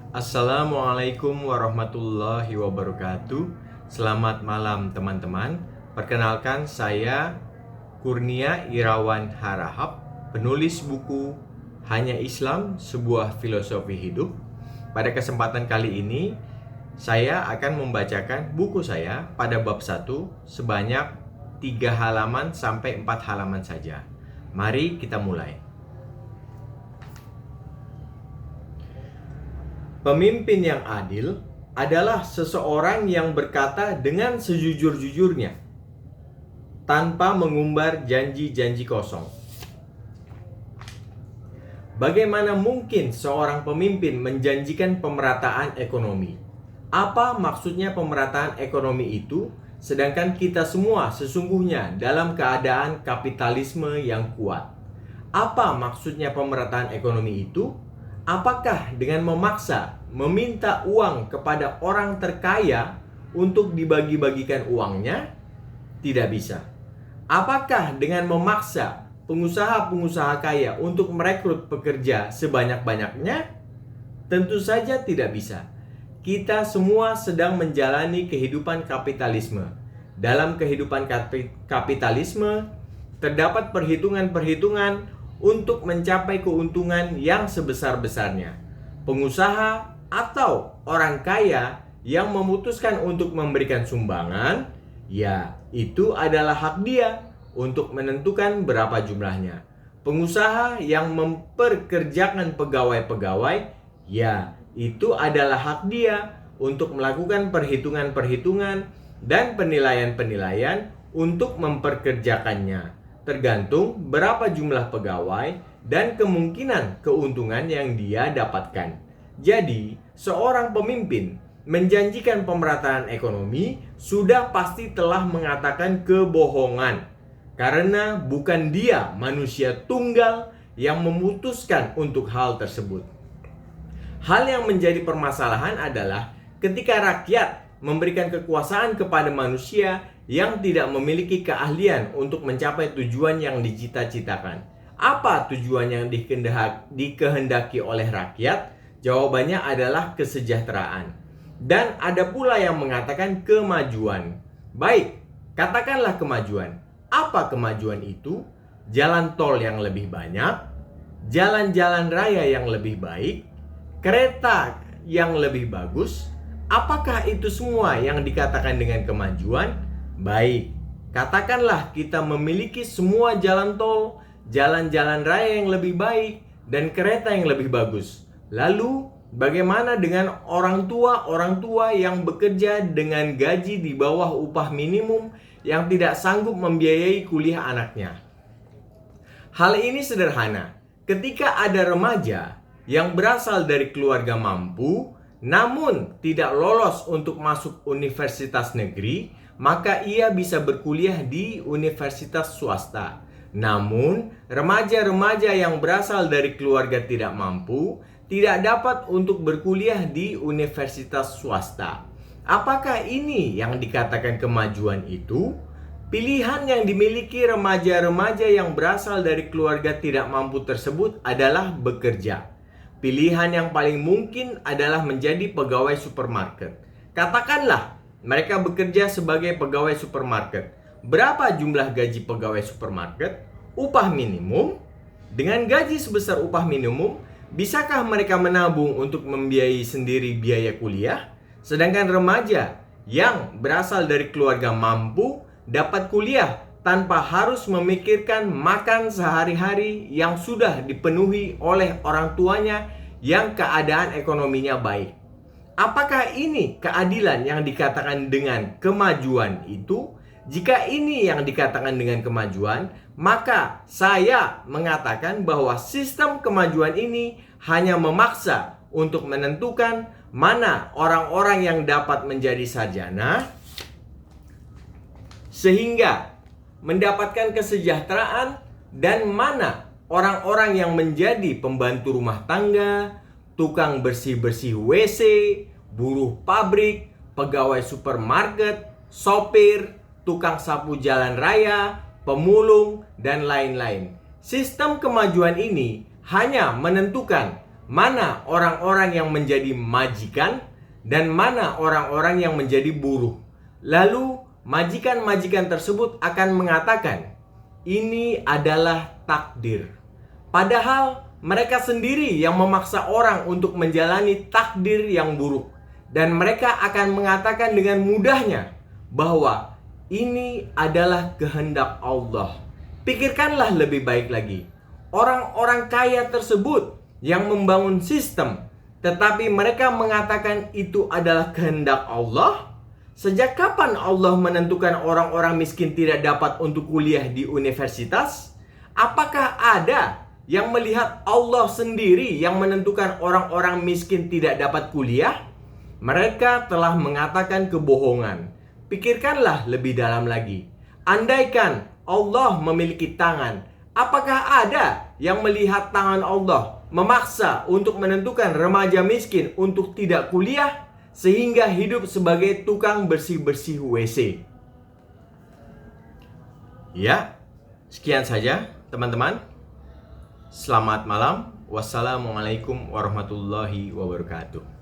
Assalamualaikum warahmatullahi wabarakatuh. Selamat malam teman-teman. Perkenalkan saya Kurnia Irawan Harahap, penulis buku Hanya Islam Sebuah Filosofi Hidup. Pada kesempatan kali ini saya akan membacakan buku saya pada bab 1 sebanyak 3 halaman sampai 4 halaman saja. Mari kita mulai. Pemimpin yang adil adalah seseorang yang berkata dengan sejujur-jujurnya, tanpa mengumbar janji-janji kosong. Bagaimana mungkin seorang pemimpin menjanjikan pemerataan ekonomi? Apa maksudnya pemerataan ekonomi itu, sedangkan kita semua sesungguhnya dalam keadaan kapitalisme yang kuat? Apa maksudnya pemerataan ekonomi itu? Apakah dengan memaksa meminta uang kepada orang terkaya untuk dibagi-bagikan uangnya? Tidak bisa. Apakah dengan memaksa pengusaha-pengusaha kaya untuk merekrut pekerja sebanyak-banyaknya? Tentu saja tidak bisa. Kita semua sedang menjalani kehidupan kapitalisme. Dalam kehidupan kapitalisme terdapat perhitungan-perhitungan untuk mencapai keuntungan yang sebesar-besarnya. Pengusaha atau orang kaya yang memutuskan untuk memberikan sumbangan, ya itu adalah hak dia untuk menentukan berapa jumlahnya. Pengusaha yang memperkerjakan pegawai-pegawai, ya itu adalah hak dia untuk melakukan perhitungan-perhitungan dan penilaian-penilaian untuk memperkerjakannya. Tergantung berapa jumlah pegawai dan kemungkinan keuntungan yang dia dapatkan. Jadi, seorang pemimpin menjanjikan pemerataan ekonomi sudah pasti telah mengatakan kebohongan. Karena bukan dia manusia tunggal yang memutuskan untuk hal tersebut. Hal yang menjadi permasalahan adalah ketika rakyat memberikan kekuasaan kepada manusia yang tidak memiliki keahlian untuk mencapai tujuan yang dicita-citakan. Apa tujuan yang dikehendaki oleh rakyat? Jawabannya adalah kesejahteraan. Dan ada pula yang mengatakan kemajuan. Baik, katakanlah kemajuan. Apa kemajuan itu? Jalan tol yang lebih banyak, jalan-jalan raya yang lebih baik, kereta yang lebih bagus. Apakah itu semua yang dikatakan dengan kemajuan? Baik, katakanlah kita memiliki semua jalan tol, jalan-jalan raya yang lebih baik, dan kereta yang lebih bagus. Lalu, bagaimana dengan orang tua yang bekerja dengan gaji di bawah upah minimum yang tidak sanggup membiayai kuliah anaknya? Hal ini sederhana. Ketika ada remaja yang berasal dari keluarga mampu, namun tidak lolos untuk masuk universitas negeri, maka ia bisa berkuliah di universitas swasta. Namun, remaja-remaja yang berasal dari keluarga tidak mampu tidak dapat untuk berkuliah di universitas swasta. Apakah ini yang dikatakan kemajuan itu? Pilihan yang dimiliki remaja-remaja yang berasal dari keluarga tidak mampu tersebut adalah bekerja. Pilihan yang paling mungkin adalah menjadi pegawai supermarket. Katakanlah mereka bekerja sebagai pegawai supermarket. Berapa jumlah gaji pegawai supermarket? Upah minimum. Dengan gaji sebesar upah minimum, bisakah mereka menabung untuk membiayai sendiri biaya kuliah? Sedangkan remaja yang berasal dari keluarga mampu dapat kuliah tanpa harus memikirkan makan sehari-hari yang sudah dipenuhi oleh orang tuanya yang keadaan ekonominya baik. Apakah ini keadilan yang dikatakan dengan kemajuan itu? Jika ini yang dikatakan dengan kemajuan, maka saya mengatakan bahwa sistem kemajuan ini hanya memaksa untuk menentukan mana orang-orang yang dapat menjadi sarjana sehingga mendapatkan kesejahteraan dan mana orang-orang yang menjadi pembantu rumah tangga, tukang bersih-bersih WC, buruh pabrik, pegawai supermarket, sopir, tukang sapu jalan raya, pemulung, dan lain-lain. Sistem kemajuan ini hanya menentukan mana orang-orang yang menjadi majikan dan mana orang-orang yang menjadi buruh. Lalu majikan-majikan tersebut akan mengatakan, ini adalah takdir. Padahal mereka sendiri yang memaksa orang untuk menjalani takdir yang buruk. Dan mereka akan mengatakan dengan mudahnya bahwa ini adalah kehendak Allah. Pikirkanlah lebih baik lagi. Orang-orang kaya tersebut yang membangun sistem, tetapi mereka mengatakan itu adalah kehendak Allah. Sejak kapan Allah menentukan orang-orang miskin tidak dapat untuk kuliah di universitas? Apakah ada yang melihat Allah sendiri yang menentukan orang-orang miskin tidak dapat kuliah? Mereka telah mengatakan kebohongan. Pikirkanlah lebih dalam lagi. Andaikan Allah memiliki tangan, apakah ada yang melihat tangan Allah memaksa untuk menentukan remaja miskin untuk tidak kuliah sehingga hidup sebagai tukang bersih-bersih WC? Ya, sekian saja teman-teman. Selamat malam. Wassalamualaikum warahmatullahi wabarakatuh.